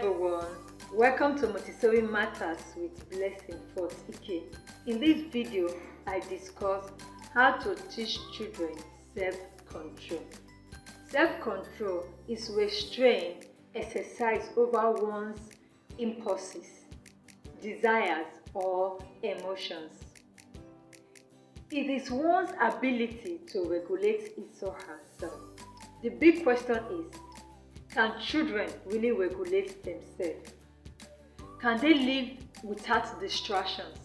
everyone, welcome to Montessori Matters with Blessing Fort-Ike. In this video, I discuss how to teach children self-control. Self-control is restraint exercised over one's impulses, desires, or emotions. It is one's ability to regulate his or herself. The big question is, can children really regulate themselves? Can they live without distractions?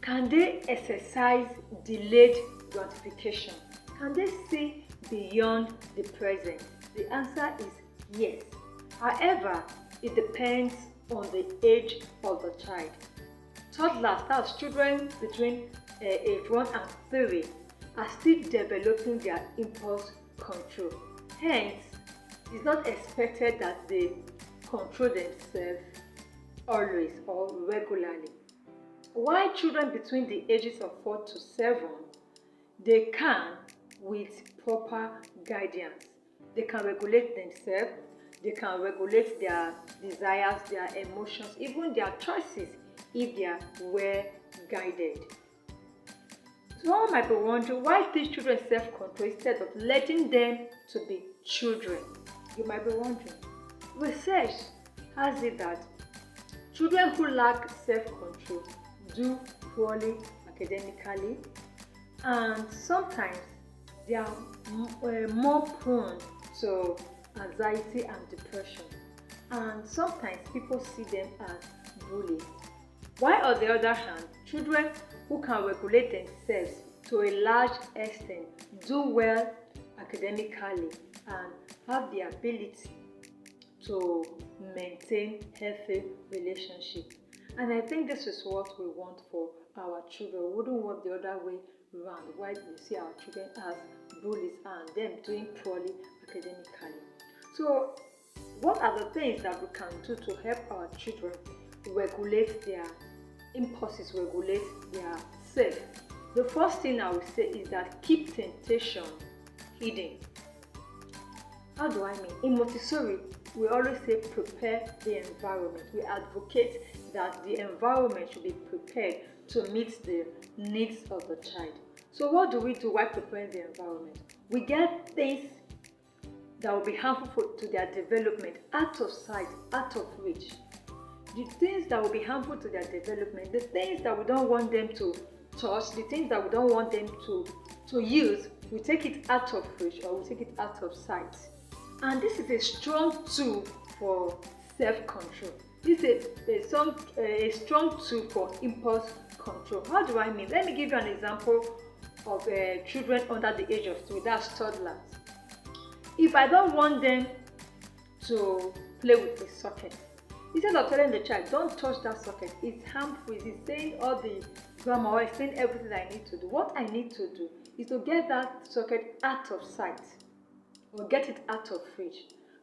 Can they exercise delayed gratification? Can they see beyond the present? The answer is yes. However, it depends on the age of the child. Toddlers, that's children between age 1 and 3, are still developing their impulse control. Hence, it's not expected that they control themselves always or regularly. While children between the ages of 4 to 7, they can, with proper guidance, they can regulate themselves, they can regulate their desires, their emotions, even their choices if they are well guided. So one might be wondering, why teach children self-control instead of letting them to be children? You might be wondering. Research has it that children who lack self-control do poorly academically, and sometimes they are more prone to anxiety and depression, and sometimes people see them as bullies. While on the other hand, children who can regulate themselves to a large extent do well academically and have the ability to maintain healthy relationships. And I think this is what we want for our children. We wouldn't want the other way around, why we see our children as bullies and them doing poorly academically. So what are the things that we can do to help our children regulate their impulses, regulate their self? The first thing I would say is that keep temptation hidden. How do I mean? In Montessori, we always say prepare the environment. We advocate that the environment should be prepared to meet the needs of the child. So what do we do while preparing the environment? We get things that will be harmful to their development out of sight, out of reach. The things that will be harmful to their development, the things that we don't want them to touch, the things that we don't want them to use, we take it out of reach or we take it out of sight. And this is a strong tool for self-control. This is a strong tool for impulse control. How do I mean? Let me give you an example of children under the age of 3, that's toddlers. If I don't want them to play with the socket, instead of telling the child, don't touch that socket, it's harmful, it's saying all the grammar or it's saying everything I need to do. What I need to do is to get that socket out of sight or get it out of reach.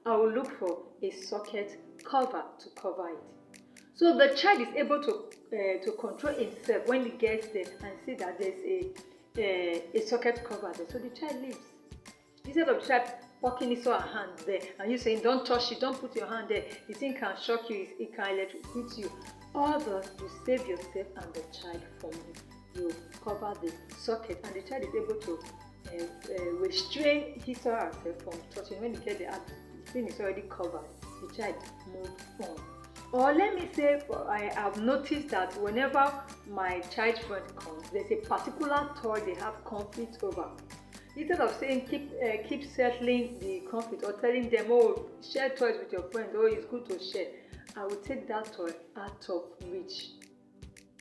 I will look for a socket cover to cover it. So the child is able to control himself when he gets there and see that there's a socket cover there. So the child leaves. Instead of the child poking his or her hand there and you saying, don't touch it, don't put your hand there, the thing can shock you, it can electrocute you. All those, you save yourself and the child from it. You cover the socket and the child is able to restrain his or herself from touching. When you get the thing is already covered, the child moves on. Or let me say, I have noticed that whenever my child friend comes, there's a particular toy they have conflict over. Instead of saying keep settling the conflict or telling them, oh, share toys with your friend, oh, it's good to share, I will take that toy out of reach.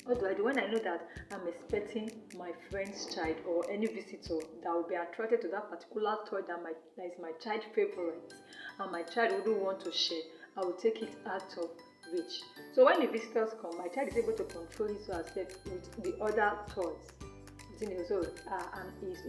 What do I do when I know that I'm expecting my friend's child or any visitor that will be attracted to that particular toy that is my child's favorite and my child wouldn't want to share? I will take it out of reach. So when the visitors come, my child is able to control his or herself with the other toys. So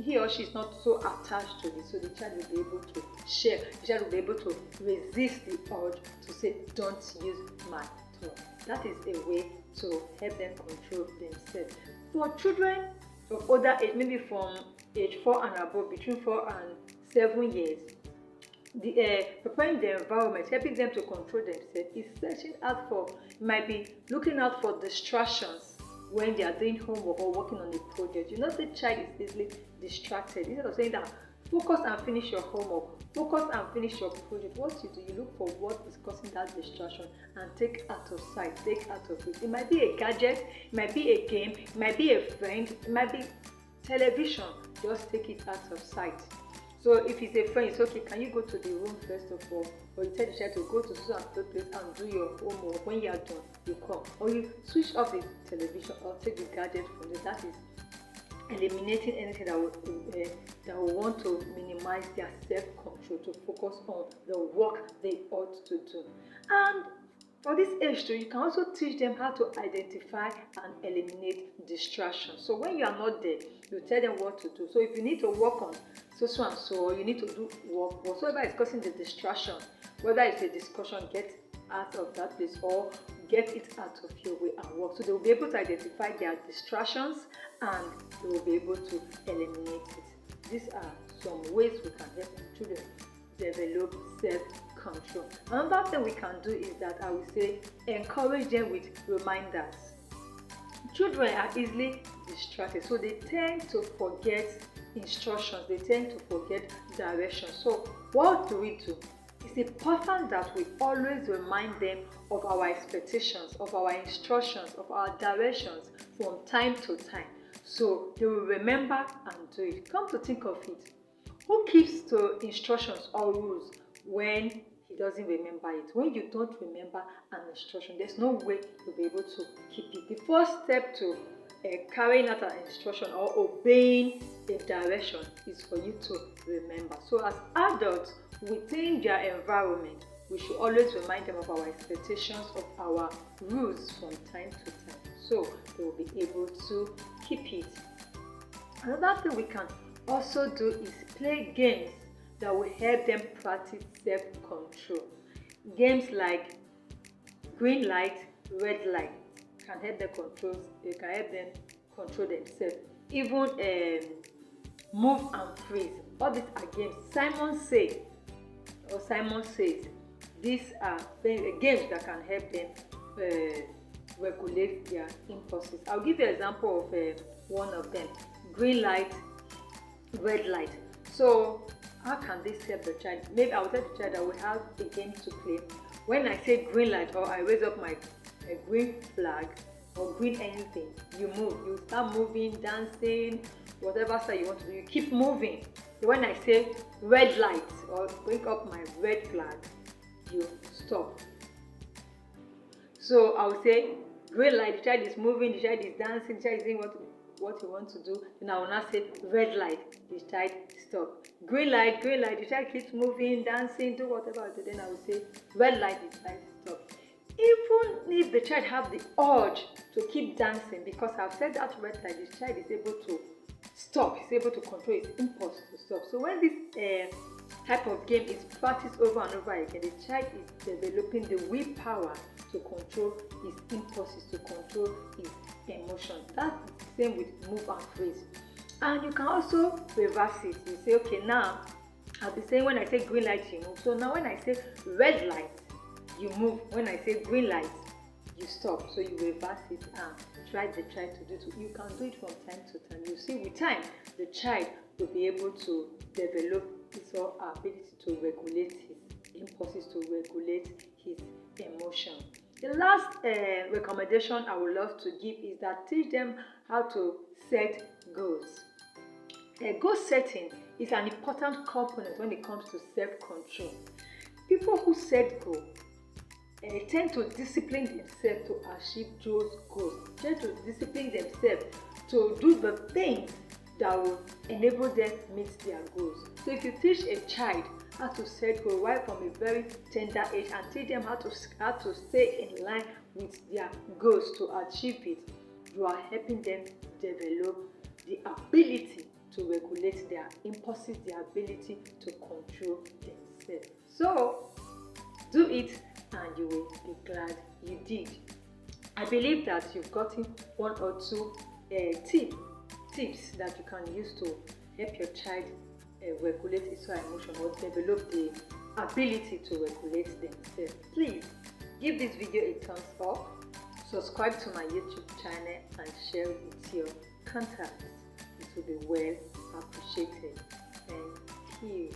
he or she is not so attached to it, so the child will be able to share. The child will be able to resist the urge to say, don't use my toy. That is a way to help them control themselves. For children of older age, maybe from age 4 and above, between 4 and 7 years, preparing the environment, helping them to control themselves, is searching out for, might be looking out for distractions when they are doing homework or working on a project. You know, the child is easily distracted. Instead of saying that, focus and finish your homework, focus and finish your project, what you do, you look for what is causing that distraction and take out of sight, take out of it. It might be a gadget, it might be a game, it might be a friend, it might be television. Just take it out of sight. So if it's a friend, it's okay, can you go to the room first of all? Or you tell the child to go to so and so place and do your homework. When you are done, you come. Or you switch off the television or take the gadget from there. That is eliminating anything that will want to minimize their self-control, to focus on the work they ought to do. And for this age too, you can also teach them how to identify and eliminate distractions. So when you are not there, you tell them what to do. So if you need to work on so and so, or you need to do work, whatsoever is causing the distraction, whether it's a discussion, get out of that place or get it out of your way and work. So they will be able to identify their distractions and they will be able to eliminate it. These are some ways we can help children develop self-control. Another thing we can do is that I would say encourage them with reminders. Children are easily distracted, so they tend to forget instructions, they tend to forget directions. So what do we do? It's important that we always remind them of our expectations, of our instructions, of our directions from time to time, so they will remember and do it. Come to think of it, who keeps to instructions or rules when he doesn't remember it? When you don't remember an instruction, there's no way you'll be able to keep it. The first step to carrying out an instruction or obeying a direction is for you to remember. So as adults within their environment, we should always remind them of our expectations, of our rules from time to time, so they will be able to keep it. Another thing we can also do is play games that will help them practice self-control. Games like green light, red light can help them control themselves. Even move and freeze. All these are games. Simon says, these are games that can help them regulate their impulses. I'll give you an example of one of them. Green light, red light. So how can this help the child? Maybe I'll tell the child that we have a game to play. When I say green light or I raise up my green flag or green anything, you move. You start moving, dancing, whatever style you want to do, you keep moving. So when I say red light or bring up my red flag, you stop. So I will say green light, the child is moving, the child is dancing, the child is doing what you want to do. Then I will not say red light, the child stop. Green light, the child keeps moving, dancing, do whatever I do. Then I will say red light, the child stop. Even if the child have the urge to keep dancing, because I've said that red light, the child is able to stop, he's able to control his impulse to stop. So when this type of game is practiced over and over again, the child is developing the willpower to control his impulses, to control his emotions. That's the same with move and freeze. And you can also reverse it. You say, okay, now I'll be saying when I say green light, you move. So now when I say red light, you move. When I say green light, you stop. So you reverse it and try to do it. You can do it from time to time. You see, with time, the child will be able to develop his or her ability to regulate his impulses, to regulate his emotion. The last recommendation I would love to give is that teach them how to set goals. Goal setting is an important component when it comes to self-control. People who set goals tend to discipline themselves to achieve those goals, tend to discipline themselves to do the things that will enable them to meet their goals. So if you teach a child how to set goals right from a very tender age and teach them how to stay in line with their goals to achieve it, you are helping them develop the ability to regulate their impulses, the ability to control themselves. So do it and you will be glad you did. I believe that you've gotten one or two tips that you can use to help your child regulate its own emotion or develop the ability to regulate themselves. Please give this video a thumbs up, subscribe to my YouTube channel, and share it with your contacts. It will be well appreciated. Thank you.